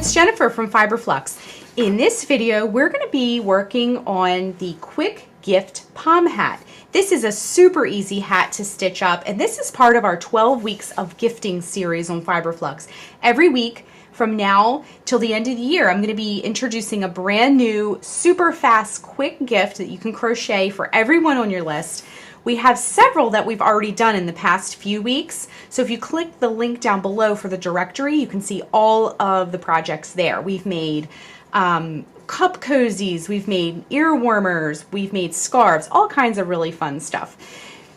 it's Jennifer from Fiber Flux. In this video, we're going to be working on the quick gift pom hat. This is a super easy hat to stitch up, and this is part of our 12 weeks of gifting series on Fiber Flux. Every week from now till the end of the year, I'm going to be introducing a brand new, super fast, quick gift that you can crochet for everyone on your list. We have several that we've already done in the past few weeks. So if you click the link down below for the directory, you can see all of the projects there. We've made cup cozies, we've made ear warmers, we've made scarves, all kinds of really fun stuff.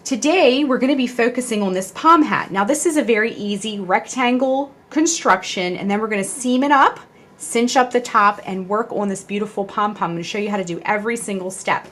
Today, we're going to be focusing on this pom hat. Now, this is a very easy rectangle construction, and then we're going to seam it up, cinch up the top, and work on this beautiful pom-pom. I'm going to show you how to do every single step.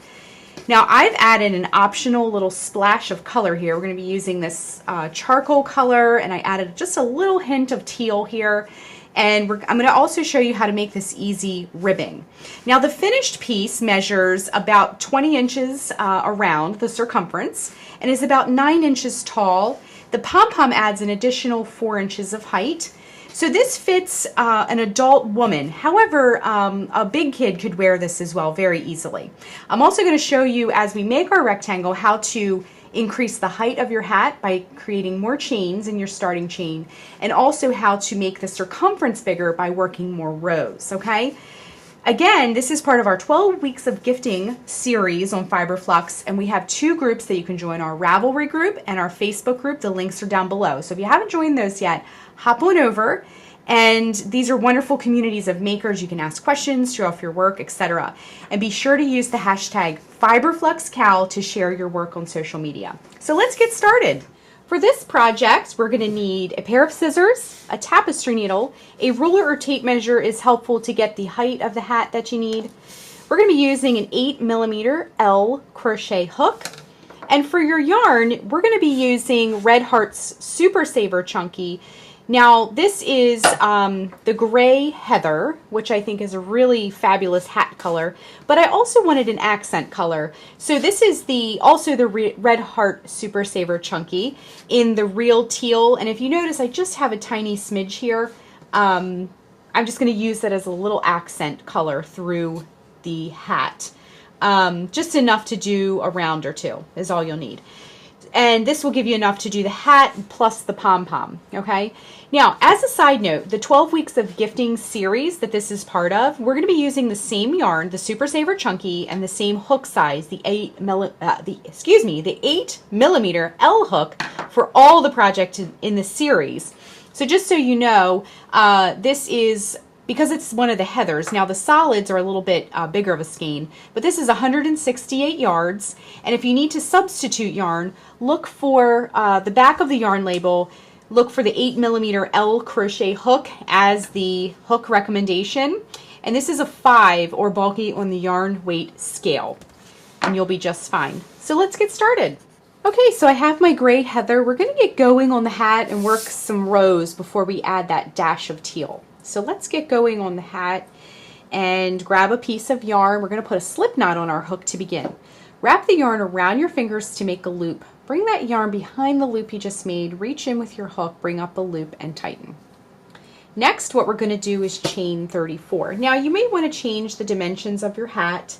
Now, I've added an optional little splash of color here. We're going to be using this charcoal color, and I added just a little hint of teal here. And I'm going to also show you how to make this easy ribbing. Now, the finished piece measures about 20 inches around the circumference and is about 9 inches tall. The pom-pom adds an additional 4 inches of height. So this fits an adult woman. However, a big kid could wear this as well very easily. I'm also going to show you, as we make our rectangle, how to increase the height of your hat by creating more chains in your starting chain, and also how to make the circumference bigger by working more rows, okay? Again, this is part of our 12 weeks of gifting series on Fiber Flux, and we have 2 groups that you can join, our Ravelry group and our Facebook group. The links are down below. So if you haven't joined those yet, hop on over. And these are wonderful communities of makers. You can ask questions, show off your work, etc. And be sure to use the hashtag FiberFluxCal to share your work on social media. So let's get started. For this project, we're going to need a pair of scissors, a tapestry needle, a ruler or tape measure is helpful to get the height of the hat that you need. We're going to be using an 8mm L crochet hook. And for your yarn, we're going to be using Red Heart's Super Saver Chunky. Now, this is the gray heather, which I think is a really fabulous hat color, but I also wanted an accent color. So this is also the Red Heart Super Saver Chunky in the real teal. And if you notice, I just have a tiny smidge here. I'm just going to use that as a little accent color through the hat. Just enough to do a round or two is all you'll need. And this will give you enough to do the hat plus the pom-pom, okay? Now, as a side note, the 12 weeks of gifting series that this is part of, we're going to be using the same yarn, the Super Saver Chunky, and the same hook size, the 8mm L hook for all the projects in the series. So just so you know, this is, because it's one of the heathers, now the solids are a little bit bigger of a skein, but this is 168 yards, and if you need to substitute yarn, look for the back of the yarn label, look for the 8mm L crochet hook as the hook recommendation, and this is a 5 or bulky on the yarn weight scale, and you'll be just fine. So let's get started. Okay, so I have my gray heather. We're going to get going on the hat and work some rows before we add that dash of teal. So let's get going on the hat and grab a piece of yarn. We're going to put a slip knot on our hook to begin. Wrap the yarn around your fingers to make a loop. Bring that yarn behind the loop you just made, reach in with your hook, bring up a loop, and tighten. Next, what we're going to do is chain 34. Now, you may want to change the dimensions of your hat.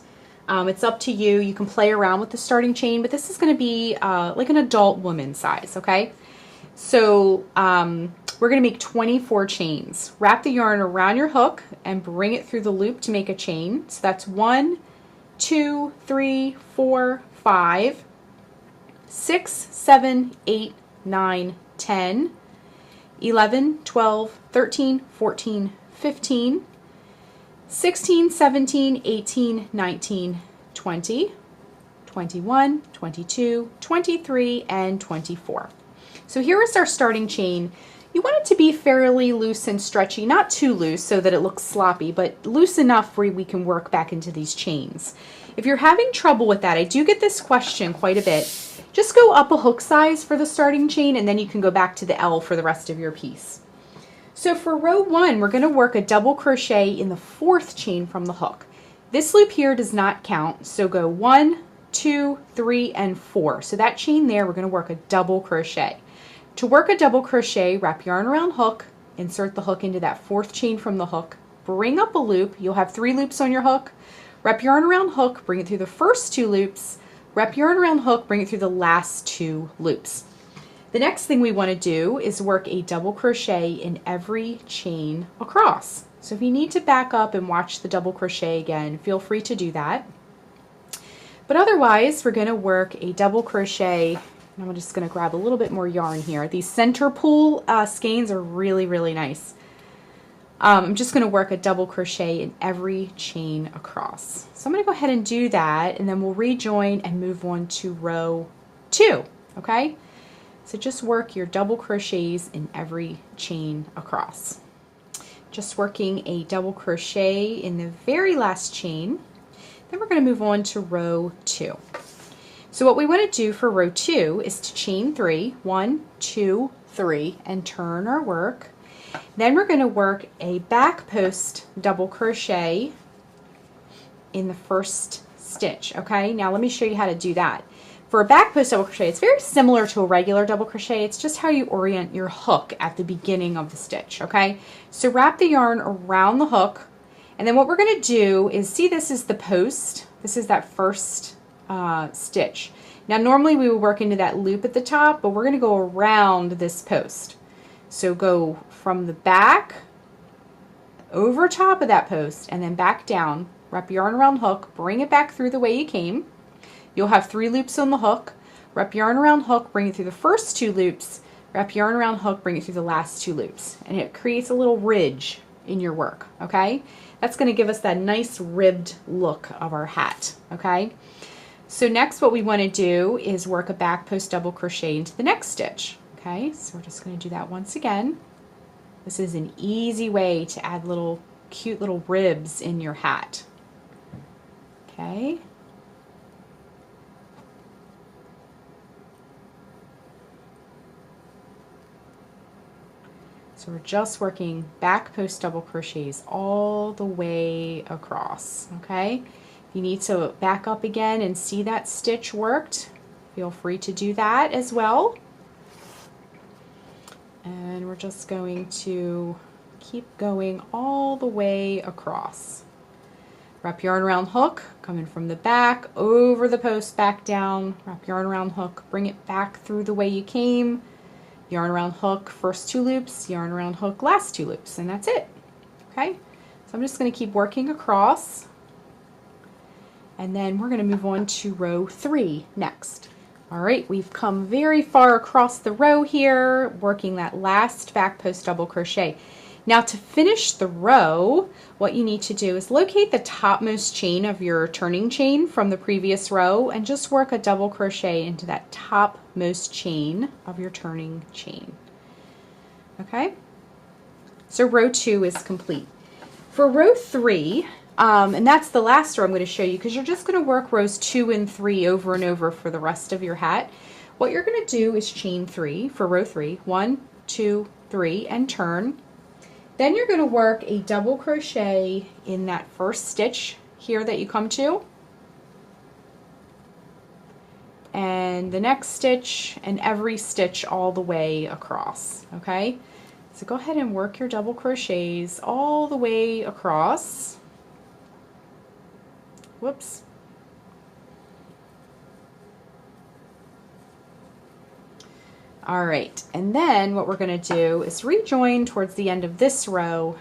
It's up to you. You can play around with the starting chain, but this is going to be like an adult woman size, okay? So we're going to make 24 chains. Wrap the yarn around your hook and bring it through the loop to make a chain. So that's 1, 2, 3, 4, 5, 6, 7, 8, 9, 10, 11, 12, 13, 14, 15, 16, 17, 18, 19, 20, 21, 22, 23, and 24. So here is our starting chain. You want it to be fairly loose and stretchy, not too loose so that it looks sloppy, but loose enough where we can work back into these chains. If you're having trouble with that, I do get this question quite a bit. Just go up a hook size for the starting chain, and then you can go back to the L for the rest of your piece. So for row 1, we're going to work a double crochet in the 4th chain from the hook. This loop here does not count, so go 1, 2, 3, and 4. So that chain there, we're going to work a double crochet. To work a double crochet, wrap yarn around hook, insert the hook into that 4th chain from the hook, bring up a loop. You'll have 3 loops on your hook. Wrap yarn around hook, bring it through the first 2 loops. Wrap yarn around hook, bring it through the last 2 loops. The next thing we want to do is work a double crochet in every chain across. So if you need to back up and watch the double crochet again, feel free to do that. But otherwise, we're going to work a double crochet, and I'm just going to grab a little bit more yarn here. These center pull skeins are really, really nice. I'm just going to work a double crochet in every chain across. So I'm going to go ahead and do that, and then we'll rejoin and move on to row 2, okay? So just work your double crochets in every chain across. Just working a double crochet in the very last chain. Then we're going to move on to row 2. So what we want to do for row 2 is to chain 3, 1, 2, 3, and turn our work. Then we're going to work a back post double crochet in the first stitch. Okay, now let me show you how to do that. For a back post double crochet, it's very similar to a regular double crochet. It's just how you orient your hook at the beginning of the stitch. Okay, so wrap the yarn around the hook. And then what we're going to do is, see, this is the post. This is that first stitch. Now normally we would work into that loop at the top, but we're going to go around this post. So go from the back over top of that post and then back down. Wrap yarn around hook, bring it back through the way you came. You'll have 3 loops on the hook. Wrap yarn around hook, bring it through the first 2 loops. Wrap yarn around hook, bring it through the last 2 loops. And it creates a little ridge in your work, okay? That's going to give us that nice ribbed look of our hat, okay? So next what we want to do is work a back post double crochet into the next stitch, okay? So we're just going to do that once again. This is an easy way to add little cute little ribs in your hat, okay? So we're just working back post double crochets all the way across, okay? If you need to back up again and see that stitch worked, feel free to do that as well. And we're just going to keep going all the way across. Wrap yarn around hook, coming from the back, over the post, back down. Wrap yarn around hook, bring it back through the way you came. Yarn around hook, first 2 loops, yarn around hook, last 2 loops, and that's it. Okay, so I'm just going to keep working across, and then we're going to move on to row 3 next. All right, we've come very far across the row here, working that last back post double crochet. Now to finish the row, what you need to do is locate the topmost chain of your turning chain from the previous row and just work a double crochet into that topmost chain of your turning chain. Okay, so row 2 is complete. For row 3, and that's the last row I'm going to show you, because you're just going to work rows 2 and 3 over and over for the rest of your hat. What you're going to do is chain 3 for row 3, 1, 2, 3, and turn. Then you're going to work a double crochet in that first stitch here that you come to, and the next stitch, and every stitch all the way across, okay? So go ahead and work your double crochets all the way across. Whoops. All right, and then what we're going to do is rejoin towards the end of this row,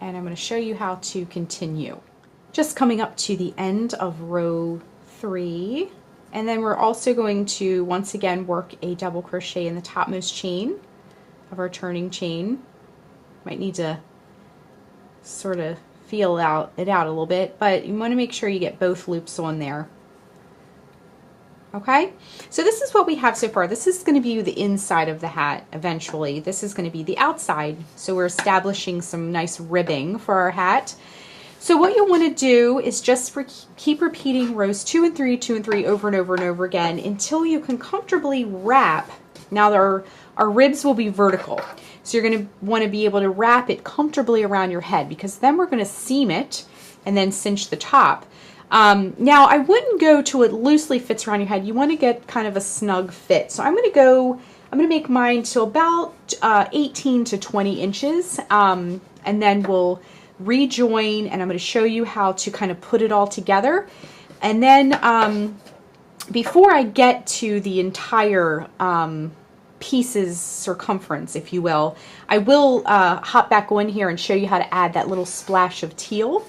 and I'm going to show you how to continue. Just coming up to the end of row 3, and then we're also going to once again work a double crochet in the topmost chain of our turning chain. Might need to sort of feel it out a little bit, but you want to make sure you get both loops on there. Okay, so this is what we have so far. This is going to be the inside of the hat eventually. This is going to be the outside. So we're establishing some nice ribbing for our hat. So what you'll want to do is just keep repeating rows 2 and 3, 2 and 3 over and over and over again until you can comfortably wrap. Now our ribs will be vertical. So you're going to want to be able to wrap it comfortably around your head, because then we're going to seam it and then cinch the top. Now I wouldn't go to it loosely fits around your head. You want to get kind of a snug fit. So I'm going to make mine to about 18 to 20 inches, and then we'll rejoin, and I'm going to show you how to kind of put it all together. And then before I get to the entire piece's circumference, if you will, I will hop back on here and show you how to add that little splash of teal.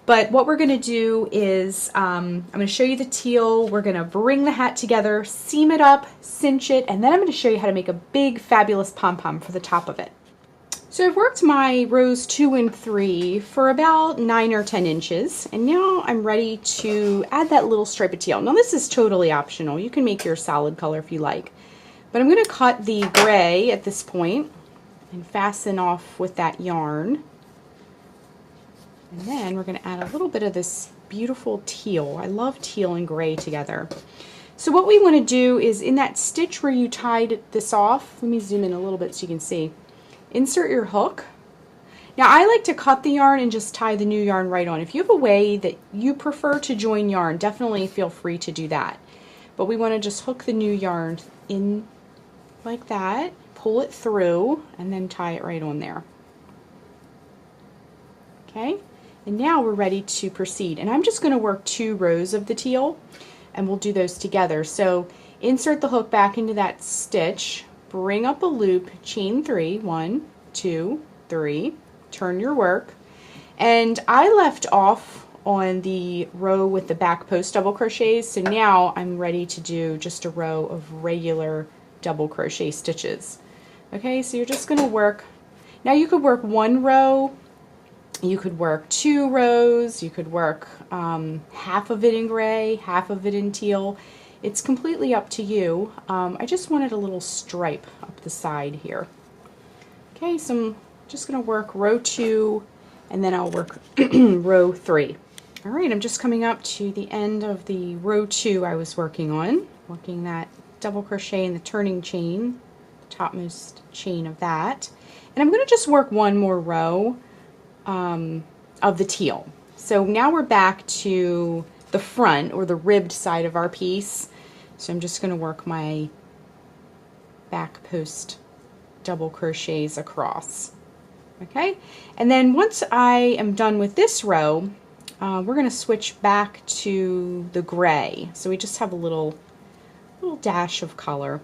But what we're going to do is I'm going to show you the teal. We're going to bring the hat together, seam it up, cinch it, and then I'm going to show you how to make a big fabulous pom-pom for the top of it. So I've worked my rows 2 and 3 for about 9 or 10 inches, and now I'm ready to add that little stripe of teal. Now this is totally optional. You can make your solid color if you like. But I'm going to cut the gray at this point and fasten off with that yarn. And then we're going to add a little bit of this beautiful teal. I love teal and gray together. So what we want to do is in that stitch where you tied this off, let me zoom in a little bit so you can see, insert your hook. Now I like to cut the yarn and just tie the new yarn right on. If you have a way that you prefer to join yarn, definitely feel free to do that. But we want to just hook the new yarn in like that, pull it through, and then tie it right on there. Okay, and now we're ready to proceed. And I'm just going to work 2 rows of the teal, and we'll do those together. So insert the hook back into that stitch, bring up a loop, chain 3, 1, 2, 3, turn your work. And I left off on the row with the back post double crochets, so now I'm ready to do just a row of regular double crochet stitches. Okay, so you're just going to work, now you could work 1 row, you could work 2 rows, you could work half of it in gray, half of it in teal. It's completely up to you. I just wanted a little stripe up the side here. Okay, so I'm just going to work row 2 and then I'll work row 3. All right, I'm just coming up to the end of the row 2 I was working on, working that double crochet in the turning chain, topmost chain of that. And I'm going to just work 1 more row of the teal. So now we're back to the front or the ribbed side of our piece. So I'm just going to work my back post double crochets across. Okay, and then once I am done with this row, we're going to switch back to the gray. So we just have a little dash of color.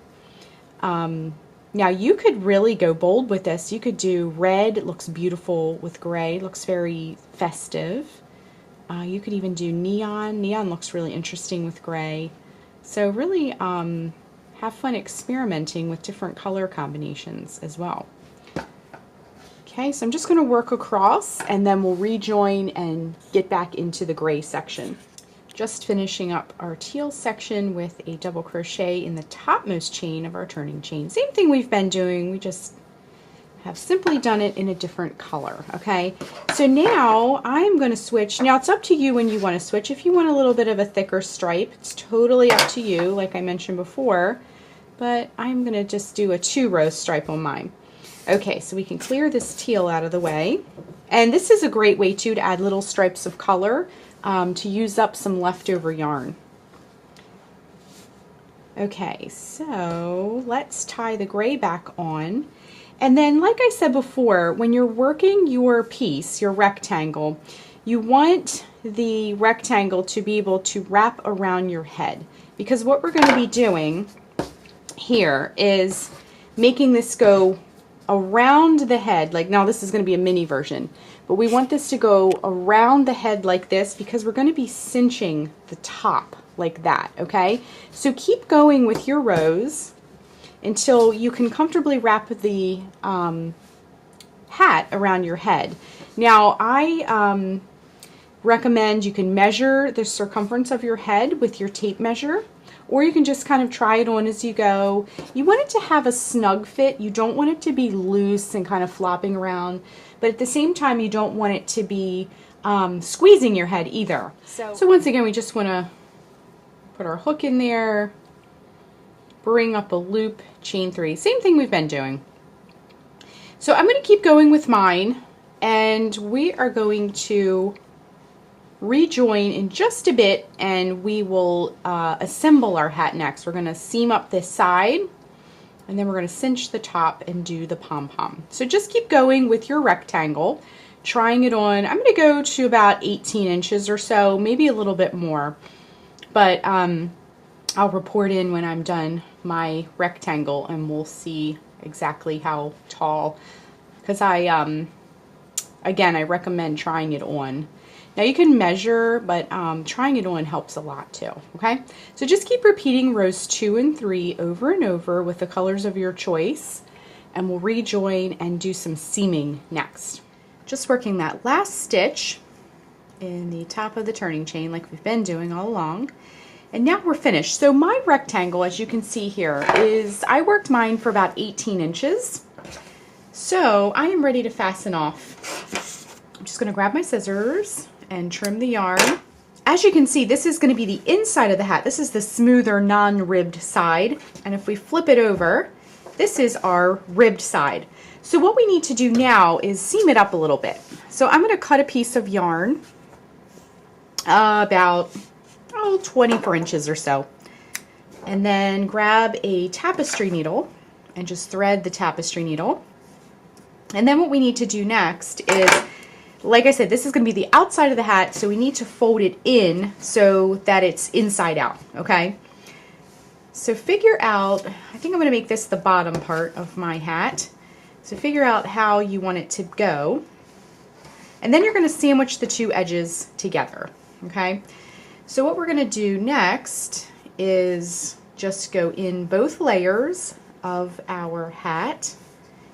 Now you could really go bold with this. You could do red, it looks beautiful with gray, it looks very festive. You could even do neon. Neon looks really interesting with gray. So really have fun experimenting with different color combinations as well. Okay, so I'm just going to work across and then we'll rejoin and get back into the gray section. Just finishing up our teal section with a double crochet in the topmost chain of our turning chain. Same thing we've been doing, we just have simply done it in a different color. Okay, so now I'm going to switch. Now it's up to you when you want to switch. If you want a little bit of a thicker stripe, it's totally up to you, like I mentioned before, but I'm going to just do a 2-row stripe on mine. Okay, so we can clear this teal out of the way, and this is a great way too to add little stripes of color to use up some leftover yarn. Okay, so let's tie the gray back on. And then, like I said before, when you're working your piece, your rectangle, you want the rectangle to be able to wrap around your head. Because what we're going to be doing here is making this go around the head. Like now this is going to be a mini version, but we want this to go around the head like this because we're going to be cinching the top like that. Okay, so keep going with your rows until you can comfortably wrap the hat around your head. Now I recommend you can measure the circumference of your head with your tape measure, or you can just kind of try it on as you go. You want it to have a snug fit. You don't want it to be loose and kind of flopping around, but at the same time you don't want it to be squeezing your head either. So once again, we just want to put our hook in there, bring up a loop, chain 3. Same thing we've been doing. So I'm going to keep going with mine, and we are going to rejoin in just a bit, and we will assemble our hat next. We're going to seam up this side, and then we're going to cinch the top and do the pom-pom. So just keep going with your rectangle. trying it on. I'm going to go to about 18 inches or so, maybe a little bit more. But I'll report in when I'm done my rectangle and we'll see exactly how tall. Because again, I recommend trying it on. Now you can measure, but trying it on helps a lot too, okay? So just keep repeating rows 2 and 3 over and over with the colors of your choice, and we'll rejoin and do some seaming next. Just working that last stitch in the top of the turning chain like we've been doing all along. And now we're finished. So my rectangle, as you can see here, I worked mine for about 18 inches. So I am ready to fasten off. I'm just going to grab my scissors and trim the yarn. As you can see, this is going to be the inside of the hat. This is the smoother, non-ribbed side. And if we flip it over, this is our ribbed side. So what we need to do now is seam it up a little bit. So I'm going to cut a piece of yarn about 24 inches or so. And then grab a tapestry needle and just thread the tapestry needle. And then what we need to do next is, like I said, this is going to be the outside of the hat, so we need to fold it in so that it's inside out, okay? So figure out, I think I'm going to make this the bottom part of my hat. So figure out how you want it to go. And then you're going to sandwich the two edges together, okay? So what we're going to do next is just go in both layers of our hat.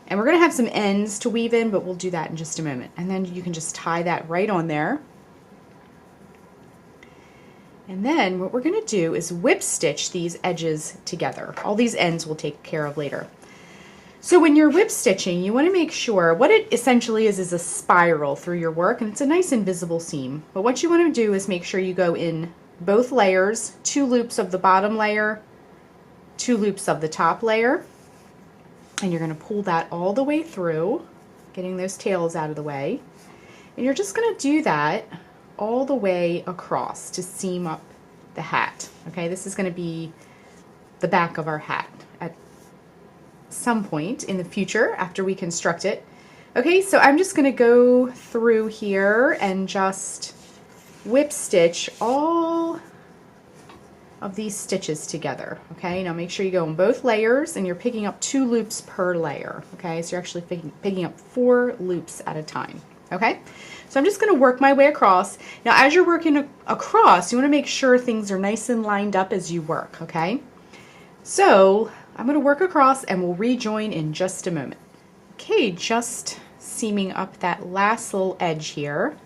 And we're going to have some ends to weave in, but we'll do that in just a moment. And then you can just tie that right on there. And then what we're going to do is whip stitch these edges together. All these ends we'll take care of later. So when you're whip stitching, you want to make sure what it essentially is a spiral through your work, and it's a nice invisible seam. But what you want to do is make sure you go in both layers, 2 loops of the bottom layer, 2 loops of the top layer, and you're going to pull that all the way through, getting those tails out of the way. And you're just going to do that all the way across to seam up the hat. Okay, this is going to be the back of our hat at some point in the future after we construct it. Okay, so I'm just going to go through here and just whip stitch all of these stitches together. Okay, now make sure you go in both layers and you're picking up 2 loops per layer. Okay, so you're actually picking up 4 loops at a time. Okay, so I'm just going to work my way across. Now as you're working across, you want to make sure things are nice and lined up as you work. Okay, so I'm going to work across and we'll rejoin in just a moment. Okay, just seaming up that last little edge here.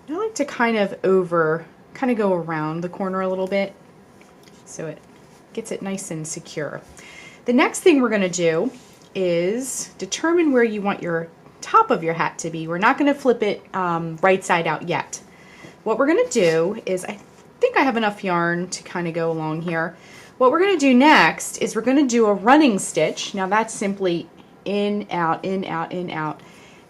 I like to kind of go around the corner a little bit so it gets it nice and secure. The next thing we're going to do is determine where you want your top of your hat to be. We're not going to flip it right side out yet. What we're going to do is, I think I have enough yarn to kind of go along here. What we're going to do next is we're going to do a running stitch. Now that's simply in, out, in, out, in, out,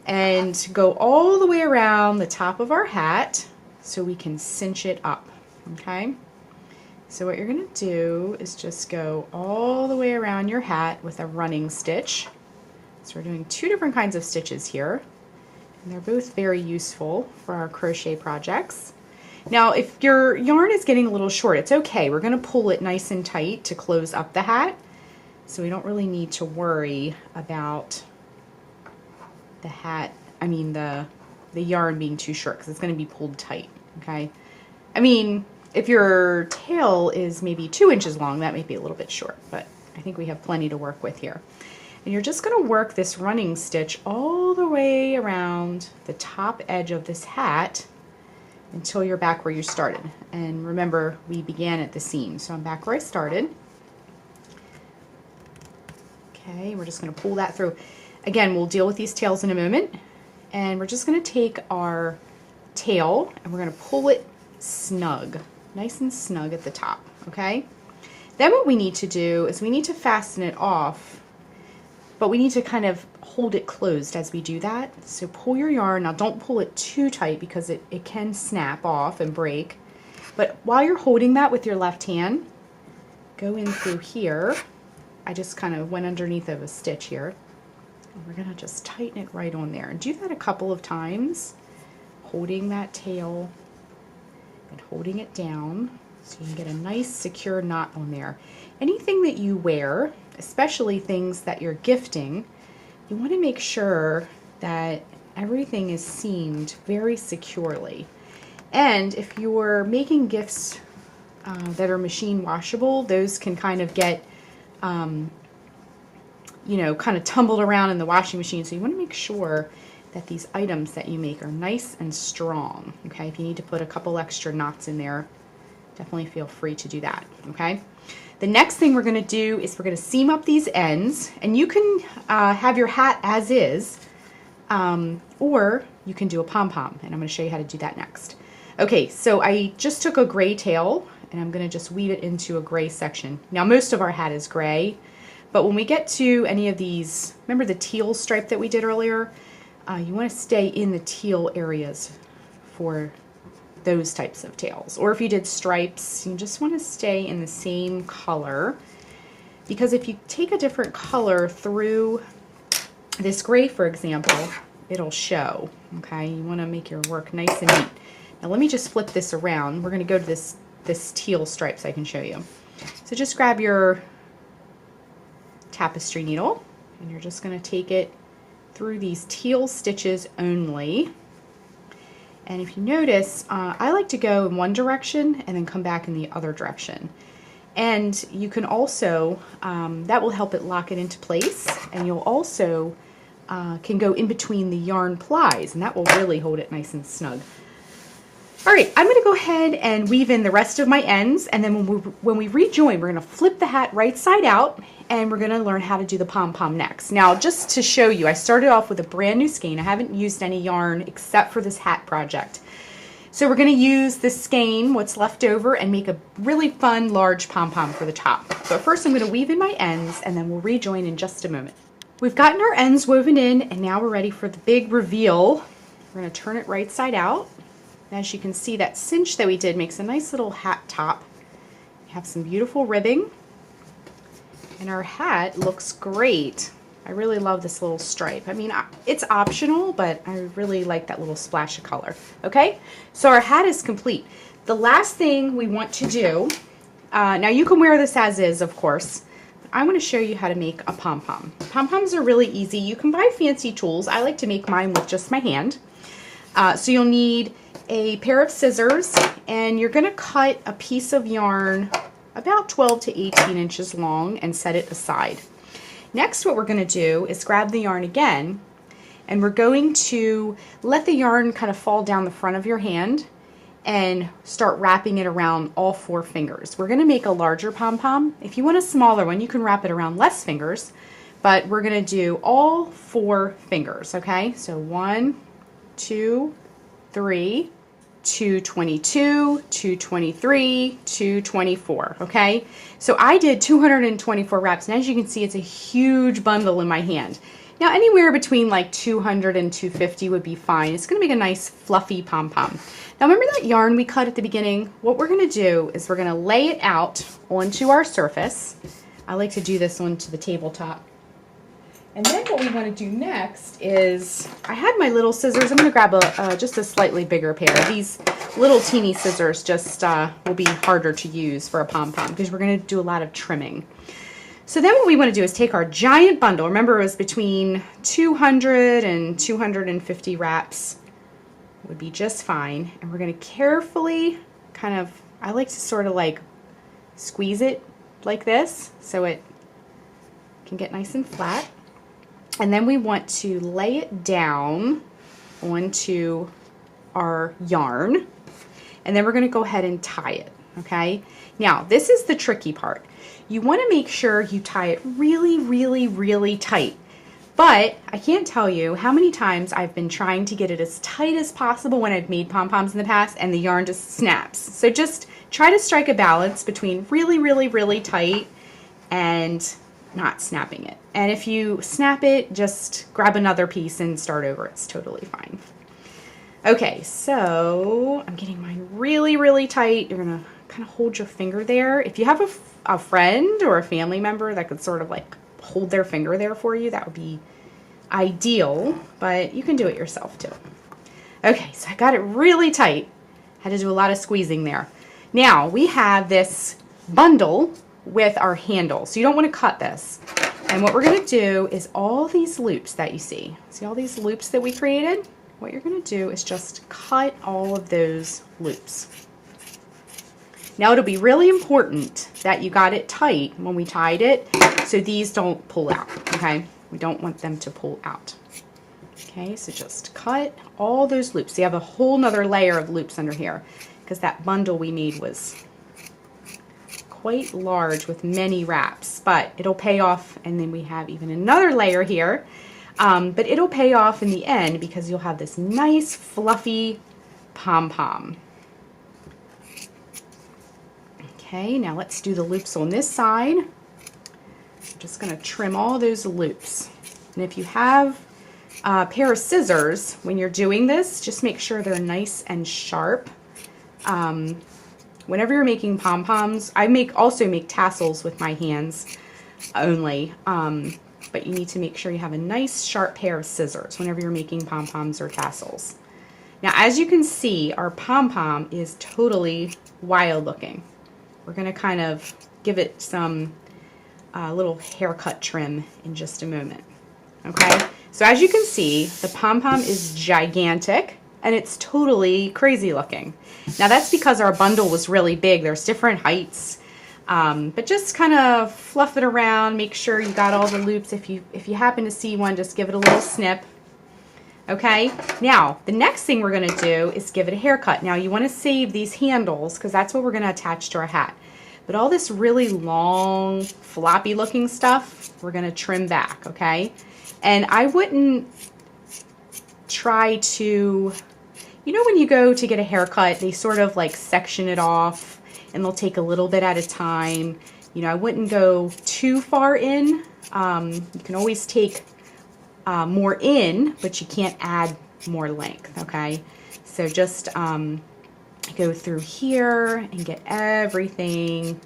and go all the way around the top of our hat so we can cinch it up. Okay, so what you're going to do is just go all the way around your hat with a running stitch. So we're doing 2 different kinds of stitches here, and they're both very useful for our crochet projects. Now if your yarn is getting a little short, it's okay. We're going to pull it nice and tight to close up the hat, so we don't really need to worry about the hat, the yarn being too short, because it's going to be pulled tight. Okay, I mean, if your tail is maybe 2 inches long, that might be a little bit short, but I think we have plenty to work with here. And you're just going to work this running stitch all the way around the top edge of this hat until you're back where you started. And remember, we began at the seam, so I'm back where I started. Okay, we're just going to pull that through. Again, we'll deal with these tails in a moment, and we're just going to take our tail and we're going to pull it snug, nice and snug at the top. Okay, then what we need to do is we need to fasten it off, but we need to kind of hold it closed as we do that. So pull your yarn. Now don't pull it too tight because it can snap off and break, but while you're holding that with your left hand, go in through here. I just kind of went underneath of a stitch here. We're going to just tighten it right on there, and do that a couple of times, holding that tail and holding it down so you can get a nice secure knot on there. Anything that you wear, especially things that you're gifting, you want to make sure that everything is seamed very securely. And if you're making gifts that are machine washable, those can kind of get you know, kind of tumbled around in the washing machine. So you want to make sure that these items that you make are nice and strong. Okay, if you need to put a couple extra knots in there, definitely feel free to do that. Okay, the next thing we're going to do is we're going to seam up these ends, and you can have your hat as is, or you can do a pom-pom, and I'm going to show you how to do that next. Okay, so I just took a gray tail and I'm going to just weave it into a gray section. Now most of our hat is gray, but when we get to any of these, remember the teal stripe that we did earlier? You want to stay in the teal areas for those types of tails. Or if you did stripes, you just want to stay in the same color, because if you take a different color through this gray, for example, it'll show. Okay, you want to make your work nice and neat. Now let me just flip this around. We're going to go to this teal stripe so I can show you. So just grab your tapestry needle, and you're just going to take it through these teal stitches only. And if you notice, I like to go in one direction and then come back in the other direction. And you can also, that will help it lock it into place, and you'll also can go in between the yarn plies, and that will really hold it nice and snug. All right, I'm going to go ahead and weave in the rest of my ends, and then when we rejoin, we're going to flip the hat right side out, and we're going to learn how to do the pom-pom next. Now, just to show you, I started off with a brand new skein. I haven't used any yarn except for this hat project. So we're going to use this skein, what's left over, and make a really fun large pom-pom for the top. But first I'm going to weave in my ends, and then we'll rejoin in just a moment. We've gotten our ends woven in, and now we're ready for the big reveal. We're going to turn it right side out. As you can see, that cinch that we did makes a nice little hat top. We have some beautiful ribbing, and our hat looks great. I really love this little stripe. I mean, it's optional, but I really like that little splash of color. Okay, so our hat is complete. The last thing we want to do, now you can wear this as is, of course. I want to show you how to make a pom-pom. Pom-poms are really easy. You can buy fancy tools. I like to make mine with just my hand. So you'll need a pair of scissors, and you're going to cut a piece of yarn about 12 to 18 inches long and set it aside. Next, what we're going to do is grab the yarn again, and we're going to let the yarn kind of fall down the front of your hand and start wrapping it around all 4 fingers. We're going to make a larger pom-pom. If you want a smaller one, you can wrap it around less fingers, but we're going to do all 4 fingers, okay? So 1, 2, 3, 222, 223, 224, okay? So I did 224 wraps, and as you can see, it's a huge bundle in my hand. Now anywhere between like 200 and 250 would be fine. It's going to make a nice fluffy pom-pom. Now remember that yarn we cut at the beginning? What we're going to do is we're going to lay it out onto our surface. I like to do this onto the tabletop. And then what we want to do next is, I had my little scissors. I'm going to grab just a slightly bigger pair. These little teeny scissors just will be harder to use for a pom-pom because we're going to do a lot of trimming. So then what we want to do is take our giant bundle. Remember, it was between 200 and 250 wraps. Would be just fine. And we're going to carefully kind of, I like to sort of like squeeze it like this so it can get nice and flat. And then we want to lay it down onto our yarn, and then we're going to go ahead and tie it, okay? Now, this is the tricky part. You want to make sure you tie it really, really, really tight. But I can't tell you how many times I've been trying to get it as tight as possible when I've made pom-poms in the past, and the yarn just snaps. So just try to strike a balance between really, really, really tight and not snapping it. And if you snap it, just grab another piece and start over. It's totally fine. Okay, so I'm getting mine really, really tight. You're gonna kind of hold your finger there. If you have a friend or a family member that could sort of like hold their finger there for you, that would be ideal, but you can do it yourself too. Okay, so I got it really tight. Had to do a lot of squeezing there. Now we have this bundle with our handle, so you don't want to cut this. And what we're going to do is all these loops that you see all these loops that we created? What you're going to do is just cut all of those loops. Now it'll be really important that you got it tight when we tied it so these don't pull out, okay? We don't want them to pull out. Okay, so just cut all those loops. So you have a whole nother layer of loops under here because that bundle we made was quite large with many wraps, but it'll pay off. And then we have even another layer here, but it'll pay off in the end because you'll have this nice fluffy pom-pom. Okay, now let's do the loops on this side. I'm just going to trim all those loops. And if you have a pair of scissors when you're doing this, just make sure they're nice and sharp. Whenever you're making pom-poms, I also make tassels with my hands only, but you need to make sure you have a nice sharp pair of scissors whenever you're making pom-poms or tassels. Now as you can see, our pom-pom is totally wild looking. We're going to kind of give it some little haircut trim in just a moment. Okay, so as you can see, the pom-pom is gigantic and it's totally crazy looking. Now that's because our bundle was really big. There's different heights, but just kind of fluff it around. Make sure you got all the loops. If you happen to see one, just give it a little snip. Okay, now the next thing we're going to do is give it a haircut. Now you want to save these handles because that's what we're going to attach to our hat. But all this really long, floppy looking stuff, we're going to trim back, okay? And I wouldn't try to, you know, when you go to get a haircut, they sort of like section it off and they'll take a little bit at a time. You know, I wouldn't go too far in. You can always take more in, but you can't add more length, okay? So just go through here and get everything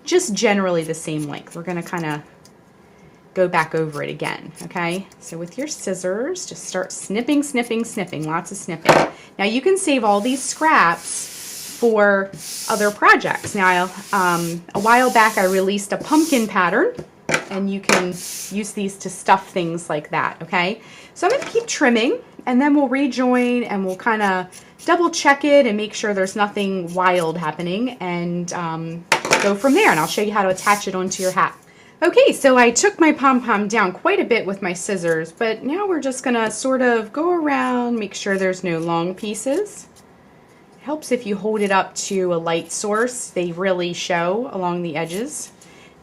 just generally the same length. We're going to kind of go back over it again, okay? So with your scissors, just start snipping, snipping, snipping, lots of snipping. Now you can save all these scraps for other projects. Now, a while back I released a pumpkin pattern, and you can use these to stuff things like that, okay? So I'm going to keep trimming, and then we'll rejoin, and we'll kind of double check it and make sure there's nothing wild happening, and go from there, and I'll show you how to attach it onto your hat. Okay, so I took my pom-pom down quite a bit with my scissors, but now we're just going to sort of go around, make sure there's no long pieces. It helps if you hold it up to a light source. They really show along the edges.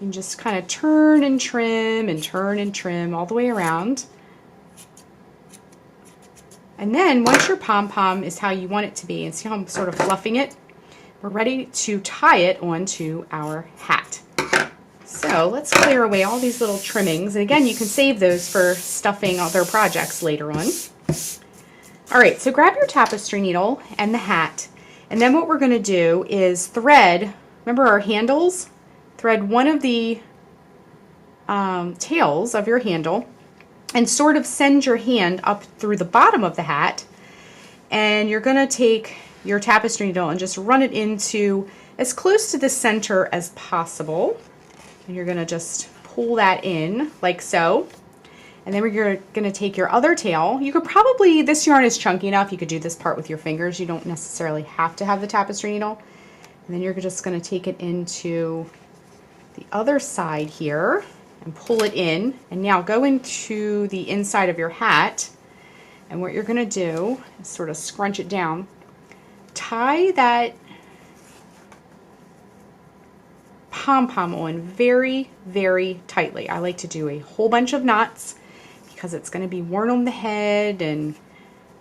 And just kind of turn and trim and turn and trim all the way around. And then once your pom-pom is how you want it to be, and see how I'm sort of fluffing it, we're ready to tie it onto our hat. So let's clear away all these little trimmings. And again, you can save those for stuffing other projects later on. All right, so grab your tapestry needle and the hat. And then what we're going to do is thread, remember our handles? Thread one of the tails of your handle and sort of send your hand up through the bottom of the hat, and you're going to take your tapestry needle and just run it into as close to the center as possible, and you're going to just pull that in like so. And then we're going to take your other tail. You could probably, this yarn is chunky enough, you could do this part with your fingers. You don't necessarily have to have the tapestry needle. And then you're just going to take it into the other side here and pull it in, and now go into the inside of your hat, and what you're going to do is sort of scrunch it down, tie that pom-pom on very, very tightly. I like to do a whole bunch of knots because it's going to be worn on the head and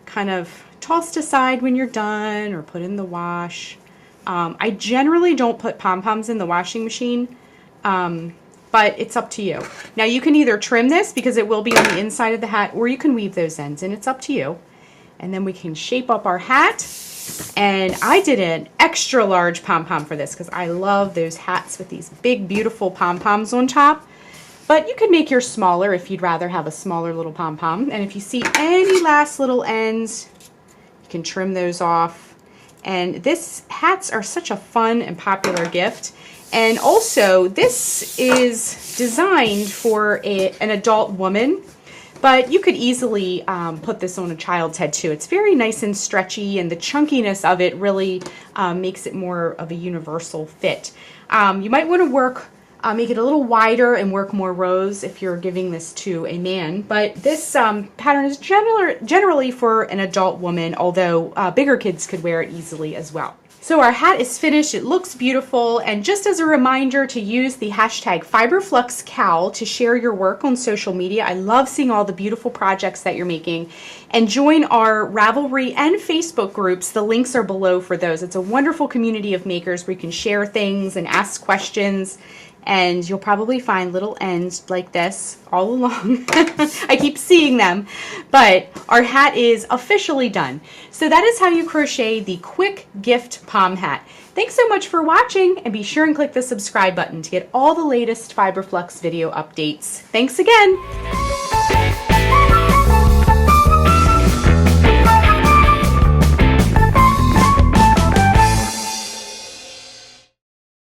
kind of tossed aside when you're done or put in the wash. I generally don't put pom-poms in the washing machine, but it's up to you. Now you can either trim this because it will be on the inside of the hat, or you can weave those ends, and it's up to you. And then we can shape up our hat. And I did an extra large pom-pom for this because I love those hats with these big beautiful pom-poms on top. but you could make yours smaller if you'd rather have a smaller little pom-pom. And if you see any last little ends, you can trim those off. And this hats are such a fun and popular gift. And also, this is designed for an adult woman, but you could easily put this on a child's head too. It's very nice and stretchy, and the chunkiness of it really makes it more of a universal fit. You might want to make it a little wider and work more rows if you're giving this to a man, but this pattern is generally for an adult woman, although bigger kids could wear it easily as well. So our hat is finished, it looks beautiful, and just as a reminder to use the hashtag FiberFluxCal to share your work on social media. I love seeing all the beautiful projects that you're making, and join our Ravelry and Facebook groups. The links are below for those. It's a wonderful community of makers where you can share things and ask questions, and you'll probably find little ends like this all along. I keep seeing them, but our hat is officially done. So that is how you crochet the quick gift pom hat. Thanks so much for watching, and be sure and click the subscribe button to get all the latest Fiber Flux video updates. Thanks again.